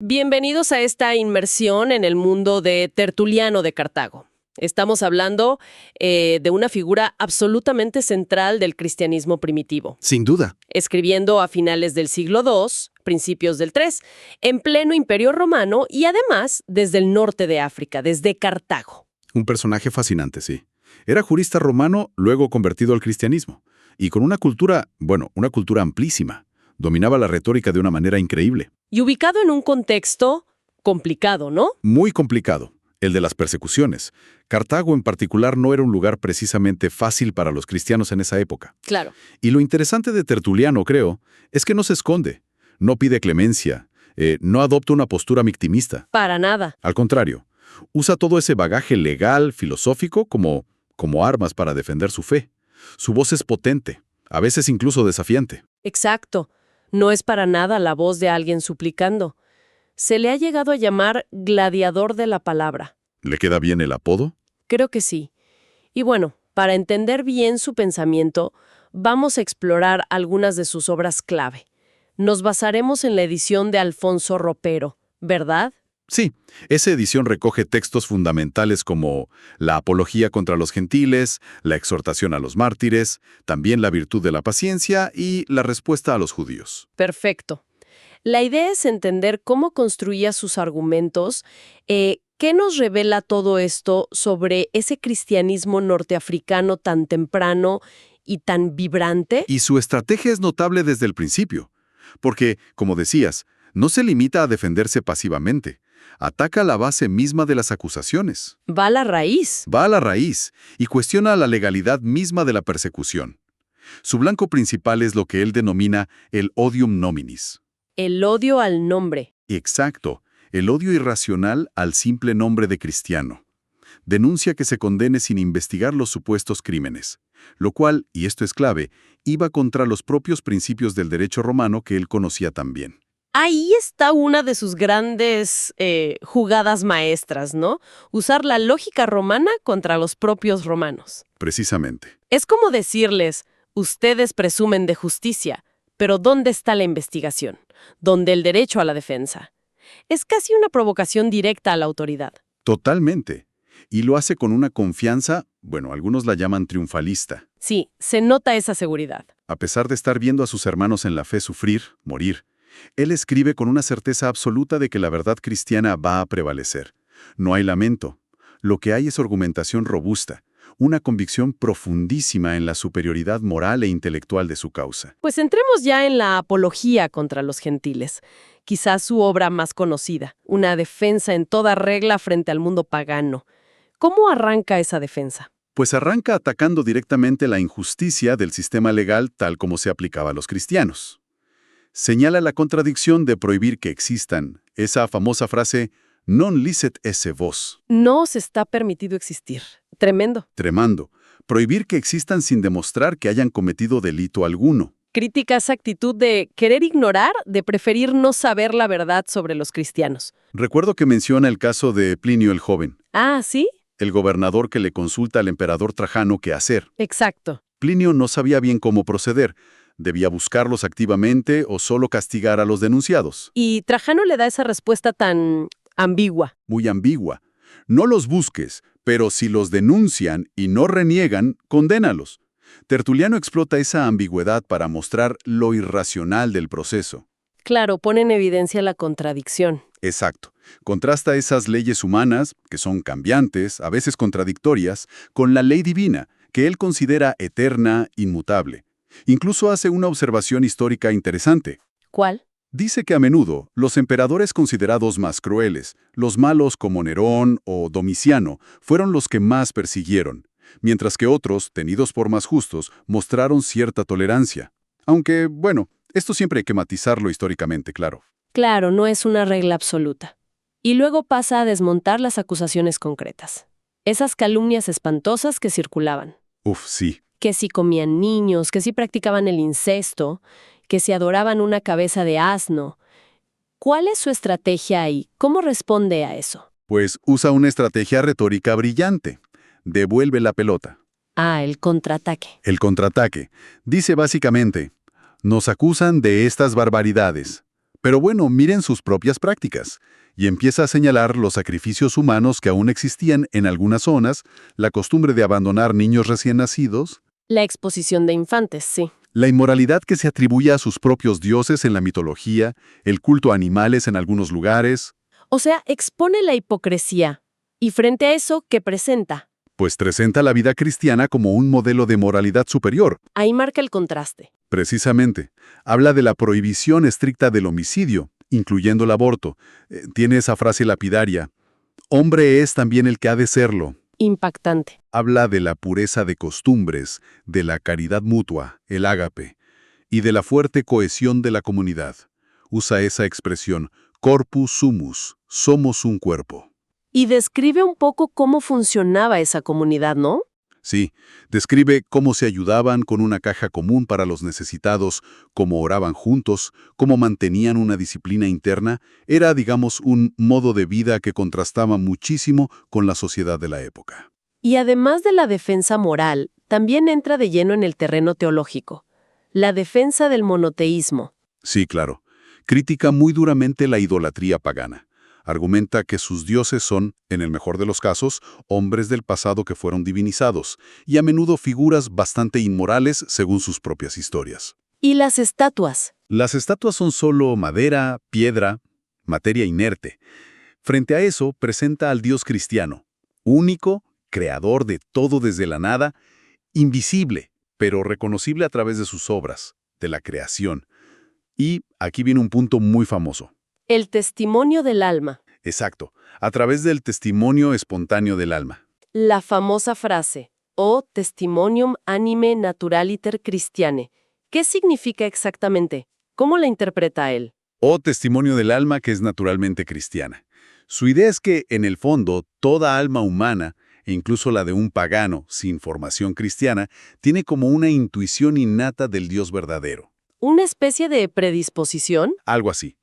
Bienvenidos a esta inmersión en el mundo de Tertuliano de Cartago. Estamos hablando de una figura absolutamente central del cristianismo primitivo. Sin duda. Escribiendo a finales del siglo II, principios del III, en pleno Imperio Romano y además desde el norte de África, desde Cartago. Un personaje fascinante, sí. Era jurista romano, luego convertido al cristianismo. Y con una cultura amplísima. Dominaba la retórica de una manera increíble. Y ubicado en un contexto complicado, ¿no? Muy complicado, el de las persecuciones. Cartago en particular no era un lugar precisamente fácil para los cristianos en esa época. Claro. Y lo interesante de Tertuliano, creo, es que no se esconde, no pide clemencia, no adopta una postura victimista. Para nada. Al contrario, usa todo ese bagaje legal, filosófico, como armas para defender su fe. Su voz es potente, a veces incluso desafiante. Exacto. No es para nada la voz de alguien suplicando. Se le ha llegado a llamar gladiador de la palabra. ¿Le queda bien el apodo? Creo que sí. Y bueno, para entender bien su pensamiento, vamos a explorar algunas de sus obras clave. Nos basaremos en la edición de Alfonso Ropero, ¿verdad? Sí, esa edición recoge textos fundamentales como la apología contra los gentiles, la exhortación a los mártires, también la virtud de la paciencia y la respuesta a los judíos. Perfecto. La idea es entender cómo construía sus argumentos. ¿Qué nos revela todo esto sobre ese cristianismo norteafricano tan temprano y tan vibrante? Y su estrategia es notable desde el principio, porque, como decías, no se limita a defenderse pasivamente. Ataca la base misma de las acusaciones. Va a la raíz. Va a la raíz y cuestiona la legalidad misma de la persecución. Su blanco principal es lo que él denomina el odium nominis. El odio al nombre. Exacto, el odio irracional al simple nombre de cristiano. Denuncia que se condene sin investigar los supuestos crímenes, lo cual, y esto es clave, iba contra los propios principios del derecho romano que él conocía tan bien. Ahí está una de sus grandes jugadas maestras, ¿no? Usar la lógica romana contra los propios romanos. Precisamente. Es como decirles, ustedes presumen de justicia, pero ¿dónde está la investigación? ¿Dónde el derecho a la defensa? Es casi una provocación directa a la autoridad. Totalmente. Y lo hace con una confianza, algunos la llaman triunfalista. Sí, se nota esa seguridad. A pesar de estar viendo a sus hermanos en la fe sufrir, morir, él escribe con una certeza absoluta de que la verdad cristiana va a prevalecer. No hay lamento. Lo que hay es argumentación robusta, una convicción profundísima en la superioridad moral e intelectual de su causa. Pues entremos ya en la apología contra los gentiles, quizás su obra más conocida, una defensa en toda regla frente al mundo pagano. ¿Cómo arranca esa defensa? Pues arranca atacando directamente la injusticia del sistema legal tal como se aplicaba a los cristianos. Señala la contradicción de prohibir que existan, esa famosa frase, non licet esse vos. No se está permitido existir. Tremendo. Tremendo. Prohibir que existan sin demostrar que hayan cometido delito alguno. Critica esa actitud de querer ignorar, de preferir no saber la verdad sobre los cristianos. Recuerdo que menciona el caso de Plinio el Joven. Ah, ¿sí? El gobernador que le consulta al emperador Trajano qué hacer. Exacto. Plinio no sabía bien cómo proceder. ¿Debía buscarlos activamente o solo castigar a los denunciados? Y Trajano le da esa respuesta tan ambigua. Muy ambigua. No los busques, pero si los denuncian y no reniegan, condénalos. Tertuliano explota esa ambigüedad para mostrar lo irracional del proceso. Claro, pone en evidencia la contradicción. Exacto. Contrasta esas leyes humanas, que son cambiantes, a veces contradictorias, con la ley divina, que él considera eterna, inmutable. Incluso hace una observación histórica interesante. ¿Cuál? Dice que a menudo los emperadores considerados más crueles, los malos como Nerón o Domiciano, fueron los que más persiguieron, mientras que otros, tenidos por más justos, mostraron cierta tolerancia. Aunque, esto siempre hay que matizarlo históricamente, claro. Claro, no es una regla absoluta. Y luego pasa a desmontar las acusaciones concretas. Esas calumnias espantosas que circulaban. Sí. Que si comían niños, que si practicaban el incesto, que si adoraban una cabeza de asno. ¿Cuál es su estrategia ahí? ¿Cómo responde a eso? Pues usa una estrategia retórica brillante. Devuelve la pelota. Ah, el contraataque. El contraataque. Dice básicamente, nos acusan de estas barbaridades, Pero bueno, miren sus propias prácticas. Y empieza a señalar los sacrificios humanos que aún existían en algunas zonas, la costumbre de abandonar niños recién nacidos, La exposición de infantes, sí. la inmoralidad que se atribuye a sus propios dioses en la mitología, el culto a animales en algunos lugares. O sea, expone la hipocresía. Y frente a eso, ¿qué presenta? Pues presenta la vida cristiana como un modelo de moralidad superior. Ahí marca el contraste. Precisamente, habla de la prohibición estricta del homicidio, incluyendo el aborto. Tiene esa frase lapidaria: hombre es también el que ha de serlo. Impactante. Habla de la pureza de costumbres, de la caridad mutua, el ágape, y de la fuerte cohesión de la comunidad. Usa esa expresión, corpus sumus, somos un cuerpo. Y describe un poco cómo funcionaba esa comunidad, ¿no? Sí, describe cómo se ayudaban con una caja común para los necesitados, cómo oraban juntos, cómo mantenían una disciplina interna. Era, digamos, un modo de vida que contrastaba muchísimo con la sociedad de la época. Y además de la defensa moral, también entra de lleno en el terreno teológico. La defensa del monoteísmo. Sí, claro. Critica muy duramente la idolatría pagana. Argumenta que sus dioses son, en el mejor de los casos, hombres del pasado que fueron divinizados, y a menudo figuras bastante inmorales según sus propias historias. Y las estatuas. Las estatuas son solo madera, piedra, materia inerte. Frente a eso, presenta al Dios cristiano, único, creador de todo desde la nada, invisible, pero reconocible a través de sus obras, de la creación. Y aquí viene un punto muy famoso. El testimonio del alma. Exacto, a través del testimonio espontáneo del alma. La famosa frase, o testimonium anime naturaliter Christiane. ¿Qué significa exactamente? ¿Cómo la interpreta él? O testimonio del alma que es naturalmente cristiana. Su idea es que, en el fondo, toda alma humana, e incluso la de un pagano sin formación cristiana, tiene como una intuición innata del Dios verdadero. ¿Una especie de predisposición? Algo así.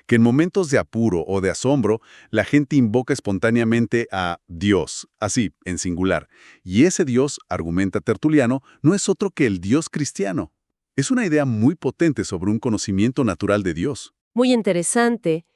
Que en momentos de apuro o de asombro, la gente invoca espontáneamente a Dios, así, en singular. Y ese Dios, argumenta Tertuliano, no es otro que el Dios cristiano. Es una idea muy potente sobre un conocimiento natural de Dios. Muy interesante.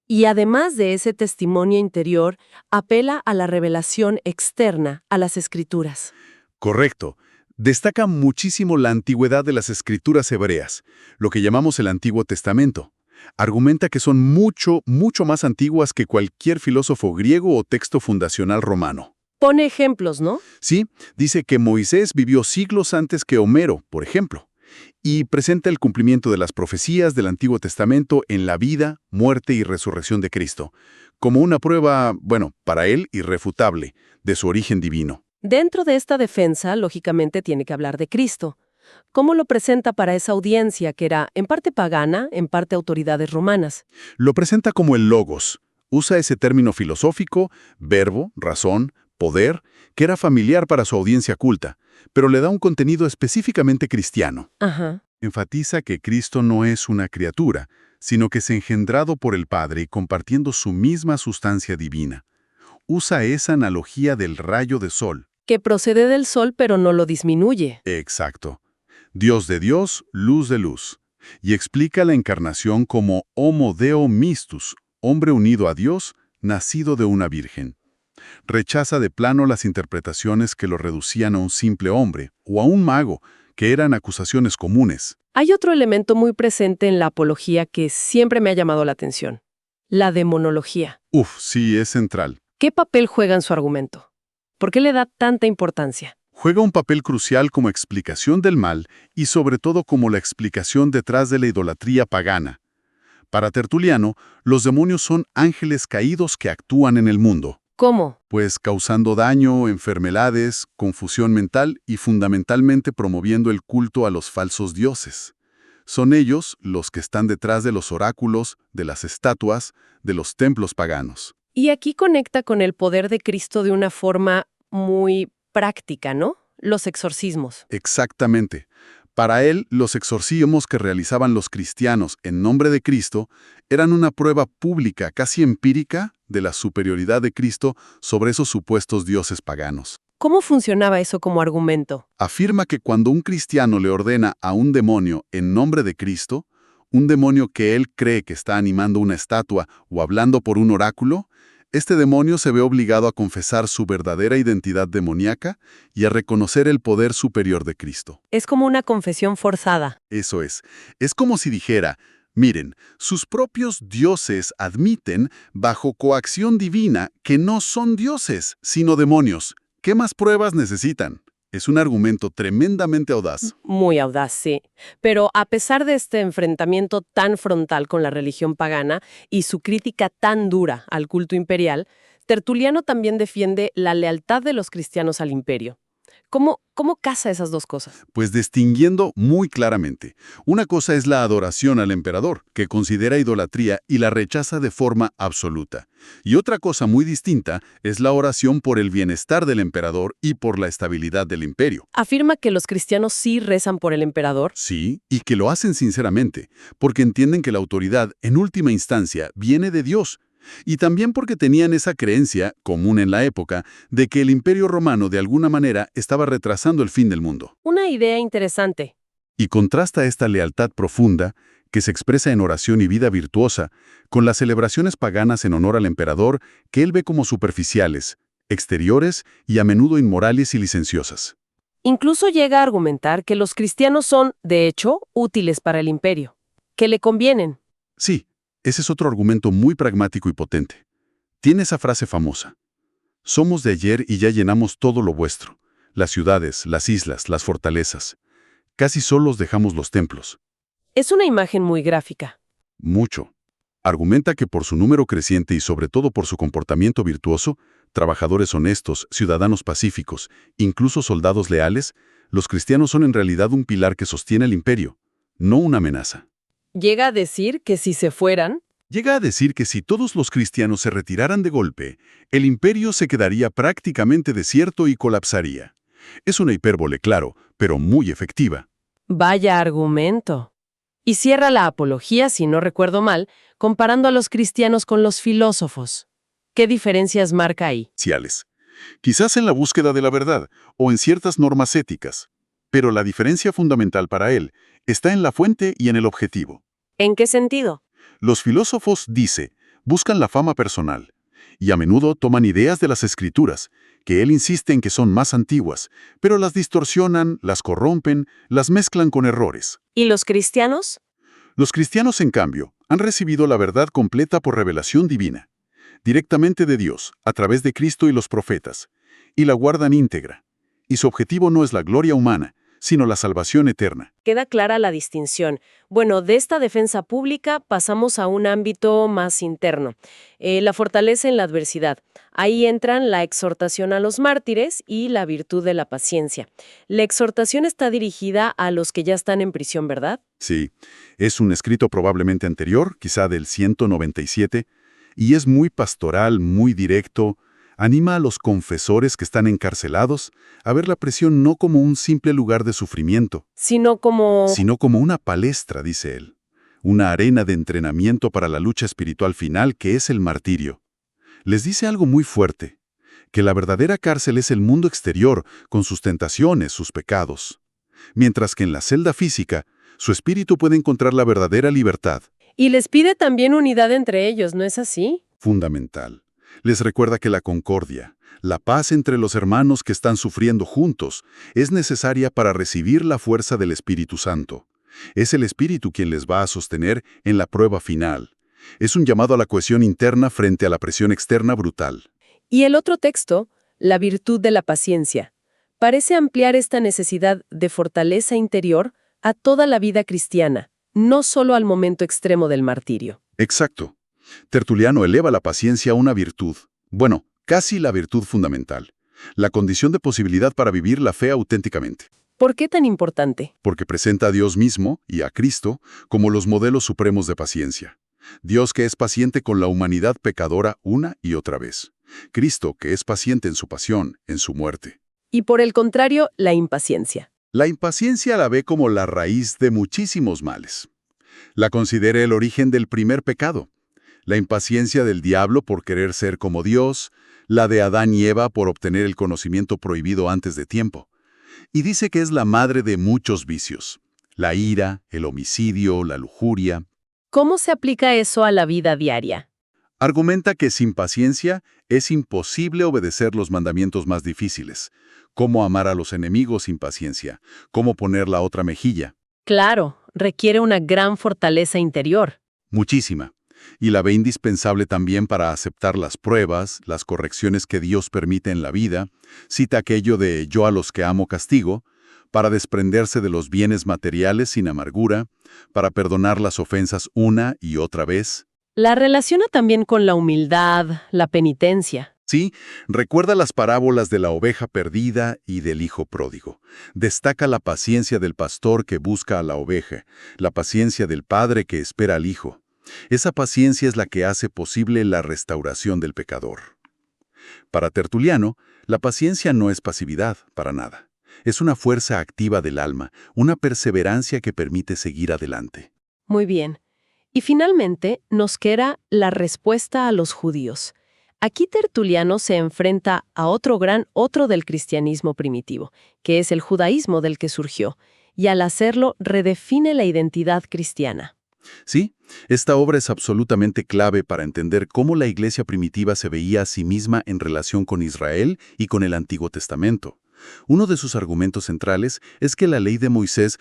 Y además de ese testimonio interior, apela a la revelación externa, a las Escrituras. Correcto. Destaca muchísimo la antigüedad de las escrituras hebreas, lo que llamamos el Antiguo Testamento. Argumenta que son mucho más antiguas que cualquier filósofo griego o texto fundacional romano. Pone ejemplos, ¿no? Sí, dice que Moisés vivió siglos antes que Homero, por ejemplo, y presenta el cumplimiento de las profecías del Antiguo Testamento en la vida, muerte y resurrección de Cristo, como una prueba, para él irrefutable, de su origen divino. Dentro de esta defensa, lógicamente, tiene que hablar de Cristo. ¿Cómo lo presenta para esa audiencia que era en parte pagana, en parte autoridades romanas? Lo presenta como el logos. Usa ese término filosófico, verbo, razón, poder, que era familiar para su audiencia culta, pero le da un contenido específicamente cristiano. Ajá. Enfatiza que Cristo no es una criatura, sino que es engendrado por el Padre y compartiendo su misma sustancia divina. Usa esa analogía del rayo de sol. Que procede del sol pero no lo disminuye. Exacto. Dios de Dios, luz de luz. Y explica la encarnación como homo deo mistus, hombre unido a Dios, nacido de una virgen. Rechaza de plano las interpretaciones que lo reducían a un simple hombre o a un mago, que eran acusaciones comunes. Hay otro elemento muy presente en la apología que siempre me ha llamado la atención. La demonología. Sí, es central. ¿Qué papel juega en su argumento? ¿Por qué le da tanta importancia? Juega un papel crucial como explicación del mal y sobre todo como la explicación detrás de la idolatría pagana. Para Tertuliano, los demonios son ángeles caídos que actúan en el mundo. ¿Cómo? Pues causando daño, enfermedades, confusión mental y fundamentalmente promoviendo el culto a los falsos dioses. Son ellos los que están detrás de los oráculos, de las estatuas, de los templos paganos. Y aquí conecta con el poder de Cristo de una forma muy práctica, ¿no? Los exorcismos. Exactamente. Para él, los exorcismos que realizaban los cristianos en nombre de Cristo eran una prueba pública, casi empírica, de la superioridad de Cristo sobre esos supuestos dioses paganos. ¿Cómo funcionaba eso como argumento? Afirma que cuando un cristiano le ordena a un demonio en nombre de Cristo, Un demonio que él cree que está animando una estatua o hablando por un oráculo, este demonio se ve obligado a confesar su verdadera identidad demoníaca y a reconocer el poder superior de Cristo. Es como una confesión forzada. Eso es. Es como si dijera, miren, sus propios dioses admiten, bajo coacción divina, que no son dioses, sino demonios. ¿Qué más pruebas necesitan? Es un argumento tremendamente audaz. Muy audaz, sí. Pero a pesar de este enfrentamiento tan frontal con la religión pagana y su crítica tan dura al culto imperial, Tertuliano también defiende la lealtad de los cristianos al imperio. ¿Cómo casa esas dos cosas? Pues distinguiendo muy claramente. Una cosa es la adoración al emperador, que considera idolatría y la rechaza de forma absoluta. Y otra cosa muy distinta es la oración por el bienestar del emperador y por la estabilidad del imperio. Afirma que los cristianos sí rezan por el emperador. Sí, y que lo hacen sinceramente, porque entienden que la autoridad, en última instancia, viene de Dios. Y también porque tenían esa creencia, común en la época, de que el imperio romano de alguna manera estaba retrasando el fin del mundo. Una idea interesante. Y contrasta esta lealtad profunda, que se expresa en oración y vida virtuosa, con las celebraciones paganas en honor al emperador que él ve como superficiales, exteriores y a menudo inmorales y licenciosas. Incluso llega a argumentar que los cristianos son, de hecho, útiles para el imperio, que le convienen. Sí, ese es otro argumento muy pragmático y potente. Tiene esa frase famosa. Somos de ayer y ya llenamos todo lo vuestro. Las ciudades, las islas, las fortalezas. Casi solos dejamos los templos. Es una imagen muy gráfica. Mucho. Argumenta que por su número creciente y sobre todo por su comportamiento virtuoso, trabajadores honestos, ciudadanos pacíficos, incluso soldados leales, los cristianos son en realidad un pilar que sostiene el imperio, no una amenaza. Llega a decir que si se fueran, Llega a decir que si todos los cristianos se retiraran de golpe, el imperio se quedaría prácticamente desierto y colapsaría. Es una hipérbole, claro, pero muy efectiva. vaya argumento. Y cierra la apología, si no recuerdo mal, comparando a los cristianos con los filósofos. ¿Qué diferencias marca ahí? Ciales. Quizás en la búsqueda de la verdad o en ciertas normas éticas, pero la diferencia fundamental para él está en la fuente y en el objetivo. ¿En qué sentido? Los filósofos, dice, buscan la fama personal y a menudo toman ideas de las escrituras, que él insiste en que son más antiguas, pero las distorsionan, las corrompen, las mezclan con errores. ¿Y los cristianos? Los cristianos, en cambio, han recibido la verdad completa por revelación divina, directamente de Dios, a través de Cristo y los profetas, y la guardan íntegra. Y su objetivo no es la gloria humana, sino la salvación eterna. Queda clara la distinción. Bueno, de esta defensa pública pasamos a un ámbito más interno. La fortaleza en la adversidad. Ahí entran la exhortación a los mártires y la virtud de la paciencia. La exhortación está dirigida a los que ya están en prisión, ¿verdad? Sí, es un escrito probablemente anterior, quizá del 197, y es muy pastoral, muy directo. Anima a los confesores que están encarcelados a ver la prisión no como un simple lugar de sufrimiento, Sino como... sino como una palestra, dice él, una arena de entrenamiento para la lucha espiritual final que es el martirio. Les dice algo muy fuerte, que la verdadera cárcel es el mundo exterior, con sus tentaciones, sus pecados, mientras que en la celda física, su espíritu puede encontrar la verdadera libertad. Y les pide también unidad entre ellos, ¿no es así? Fundamental. Les recuerda que la concordia, la paz entre los hermanos que están sufriendo juntos, es necesaria para recibir la fuerza del Espíritu Santo. Es el Espíritu quien les va a sostener en la prueba final. Es un llamado a la cohesión interna frente a la presión externa brutal. Y el otro texto, la virtud de la paciencia, parece ampliar esta necesidad de fortaleza interior a toda la vida cristiana, no solo al momento extremo del martirio. Exacto. Tertuliano eleva la paciencia a una virtud. Bueno, casi la virtud fundamental. La condición de posibilidad para vivir la fe auténticamente. ¿Por qué tan importante? Porque presenta a Dios mismo y a Cristo como los modelos supremos de paciencia. Dios que es paciente con la humanidad pecadora una y otra vez. Cristo que es paciente en su pasión, en su muerte. Y por el contrario, la impaciencia. La impaciencia la ve como la raíz de muchísimos males. La considera el origen del primer pecado. La impaciencia del diablo por querer ser como Dios, la de Adán y Eva por obtener el conocimiento prohibido antes de tiempo. Y dice que es la madre de muchos vicios. La ira, el homicidio, la lujuria. ¿Cómo se aplica eso a la vida diaria? Argumenta que sin paciencia es imposible obedecer los mandamientos más difíciles. Cómo amar a los enemigos sin paciencia, cómo poner la otra mejilla. Claro, requiere una gran fortaleza interior. Muchísima. Y la ve indispensable también para aceptar las pruebas, las correcciones que Dios permite en la vida. Cita aquello de yo a los que amo castigo, para desprenderse de los bienes materiales sin amargura, para perdonar las ofensas una y otra vez. La relaciona también con la humildad, la penitencia. Sí, recuerda las parábolas de la oveja perdida y del hijo pródigo. Destaca la paciencia del pastor que busca a la oveja, la paciencia del padre que espera al hijo. Esa paciencia es la que hace posible la restauración del pecador. Para Tertuliano, la paciencia no es pasividad, para nada. Es una fuerza activa del alma, una perseverancia que permite seguir adelante. Muy bien. Y finalmente nos queda la respuesta a los judíos. Aquí Tertuliano se enfrenta a otro del cristianismo primitivo, que es el judaísmo del que surgió, y al hacerlo redefine la identidad cristiana. Sí, esta obra es absolutamente clave para entender cómo la iglesia primitiva se veía a sí misma en relación con Israel y con el Antiguo Testamento. Uno de sus argumentos centrales es que la ley de Moisés,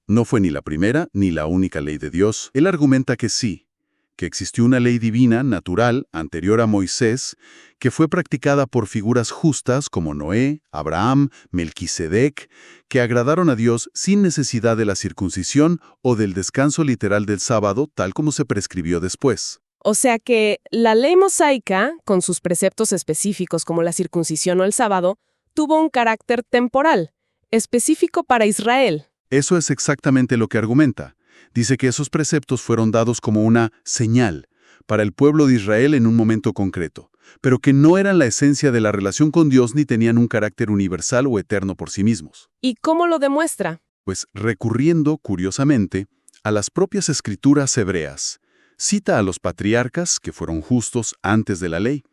no fue ni la primera ni la única ley de Dios. Él argumenta que sí, que existió una ley divina, natural, anterior a Moisés, que fue practicada por figuras justas como Noé, Abraham, Melquisedec, que agradaron a Dios sin necesidad de la circuncisión o del descanso literal del sábado, tal como se prescribió después. O sea que la ley mosaica, con sus preceptos específicos como la circuncisión o el sábado, tuvo un carácter temporal, específico para Israel. Eso es exactamente lo que argumenta. Dice que esos preceptos fueron dados como una señal para el pueblo de Israel en un momento concreto, pero que no eran la esencia de la relación con Dios ni tenían un carácter universal o eterno por sí mismos. ¿Y cómo lo demuestra? Pues recurriendo, curiosamente, a las propias escrituras hebreas. Cita a los patriarcas, que fueron justos antes de la ley,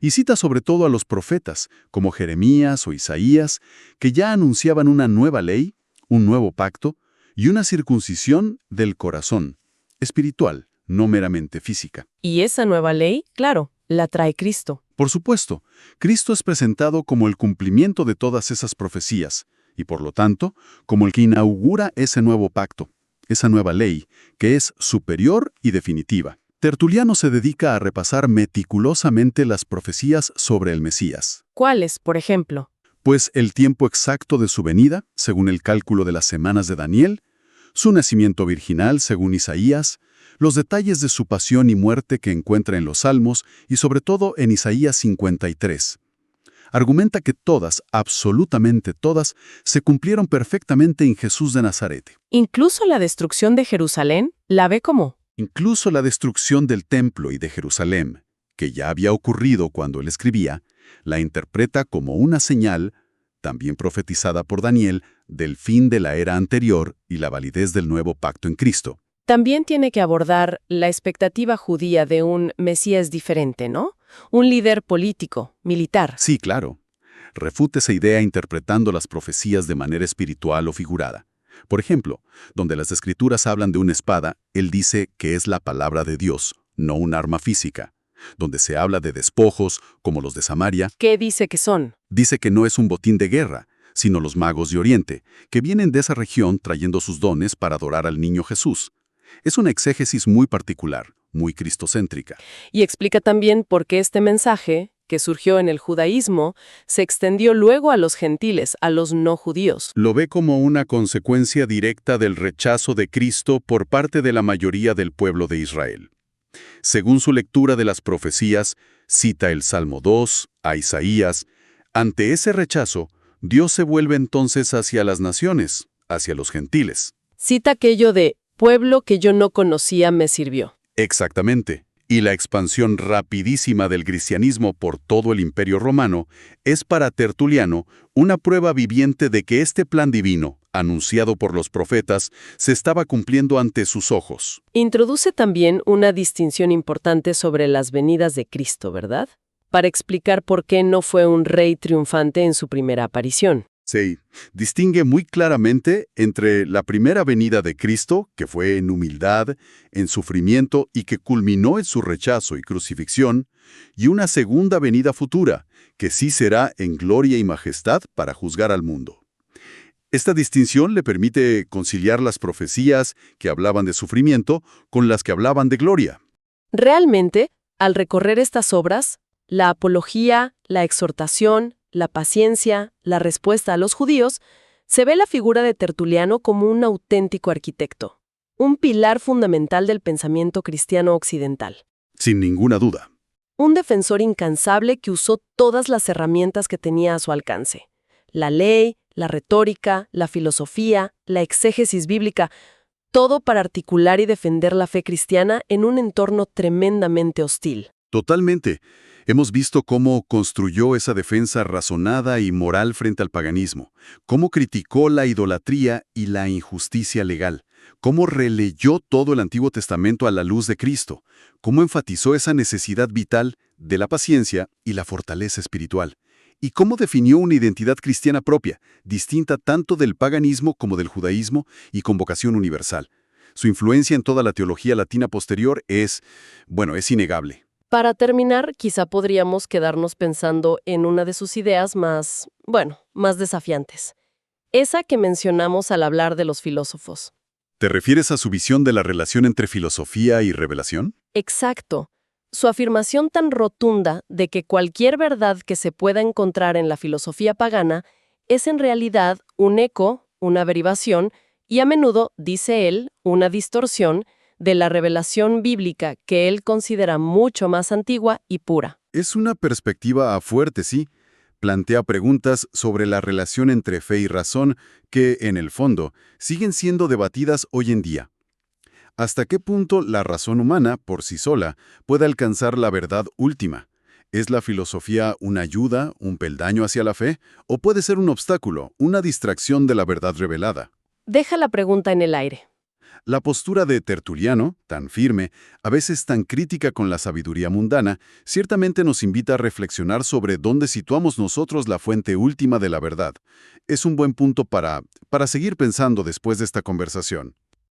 y cita sobre todo a los profetas, como Jeremías o Isaías, que ya anunciaban una nueva ley, un nuevo pacto, y una circuncisión del corazón, espiritual, no meramente física. Y esa nueva ley, claro, la trae Cristo. Por supuesto, Cristo es presentado como el cumplimiento de todas esas profecías, y por lo tanto, como el que inaugura ese nuevo pacto, esa nueva ley, que es superior y definitiva. Tertuliano se dedica a repasar meticulosamente las profecías sobre el Mesías. ¿Cuáles, por ejemplo? Pues el tiempo exacto de su venida, según el cálculo de las semanas de Daniel, su nacimiento virginal, según Isaías, los detalles de su pasión y muerte que encuentra en los Salmos y sobre todo en Isaías 53. Argumenta que todas, absolutamente todas, se cumplieron perfectamente en Jesús de Nazaret. Incluso la destrucción de Jerusalén la ve como. Incluso la destrucción del templo y de Jerusalén, que ya había ocurrido cuando él escribía, la interpreta como una señal, también profetizada por Daniel, del fin de la era anterior y la validez del nuevo pacto en Cristo. También tiene que abordar la expectativa judía de un Mesías diferente, ¿no? Un líder político, militar. Sí, claro. Refuta esa idea interpretando las profecías de manera espiritual o figurada. Por ejemplo, donde las Escrituras hablan de una espada, él dice que es la palabra de Dios, no un arma física. Donde se habla de despojos, como los de Samaria, ¿Qué dice que son? dice que no es un botín de guerra, sino los magos de Oriente, que vienen de esa región trayendo sus dones para adorar al niño Jesús. Es una exégesis muy particular, muy cristocéntrica. Y explica también por qué este mensaje, que surgió en el judaísmo, se extendió luego a los gentiles, a los no judíos. Lo ve como una consecuencia directa del rechazo de Cristo por parte de la mayoría del pueblo de Israel. Según su lectura de las profecías, cita el Salmo 2, a Isaías. Ante ese rechazo, Dios se vuelve entonces hacia las naciones, hacia los gentiles. Cita aquello de pueblo que yo no conocía me sirvió. Exactamente. Y la expansión rapidísima del cristianismo por todo el Imperio Romano es para Tertuliano una prueba viviente de que este plan divino, anunciado por los profetas, se estaba cumpliendo ante sus ojos. Introduce también una distinción importante sobre las venidas de Cristo, ¿verdad? Para explicar por qué no fue un rey triunfante en su primera aparición. Sí, distingue muy claramente entre la primera venida de Cristo, que fue en humildad, en sufrimiento y que culminó en su rechazo y crucifixión, y una segunda venida futura, que sí será en gloria y majestad para juzgar al mundo. Esta distinción le permite conciliar las profecías que hablaban de sufrimiento con las que hablaban de gloria. Realmente, al recorrer estas obras, la apología, la exhortación, la paciencia, la respuesta a los judíos, se ve la figura de Tertuliano como un auténtico arquitecto, un pilar fundamental del pensamiento cristiano occidental. Sin ninguna duda. Un defensor incansable que usó todas las herramientas que tenía a su alcance. La ley, la retórica, la filosofía, la exégesis bíblica, todo para articular y defender la fe cristiana en un entorno tremendamente hostil. Totalmente. Hemos visto cómo construyó esa defensa razonada y moral frente al paganismo, cómo criticó la idolatría y la injusticia legal, cómo releyó todo el Antiguo Testamento a la luz de Cristo, cómo enfatizó esa necesidad vital de la paciencia y la fortaleza espiritual, y cómo definió una identidad cristiana propia, distinta tanto del paganismo como del judaísmo y con vocación universal. Su influencia en toda la teología latina posterior es innegable. Para terminar, quizá podríamos quedarnos pensando en una de sus ideas más desafiantes. Esa que mencionamos al hablar de los filósofos. ¿Te refieres a su visión de la relación entre filosofía y revelación? Exacto. Su afirmación tan rotunda de que cualquier verdad que se pueda encontrar en la filosofía pagana es en realidad un eco, una derivación y a menudo, dice él, una distorsión de la revelación bíblica que él considera mucho más antigua y pura. Es una perspectiva fuerte, sí. Plantea preguntas sobre la relación entre fe y razón que, en el fondo, siguen siendo debatidas hoy en día. ¿Hasta qué punto la razón humana, por sí sola, puede alcanzar la verdad última? ¿Es la filosofía una ayuda, un peldaño hacia la fe? ¿O puede ser un obstáculo, una distracción de la verdad revelada? Deja la pregunta en el aire. La postura de Tertuliano, tan firme, a veces tan crítica con la sabiduría mundana, ciertamente nos invita a reflexionar sobre dónde situamos nosotros la fuente última de la verdad. Es un buen punto para seguir pensando después de esta conversación.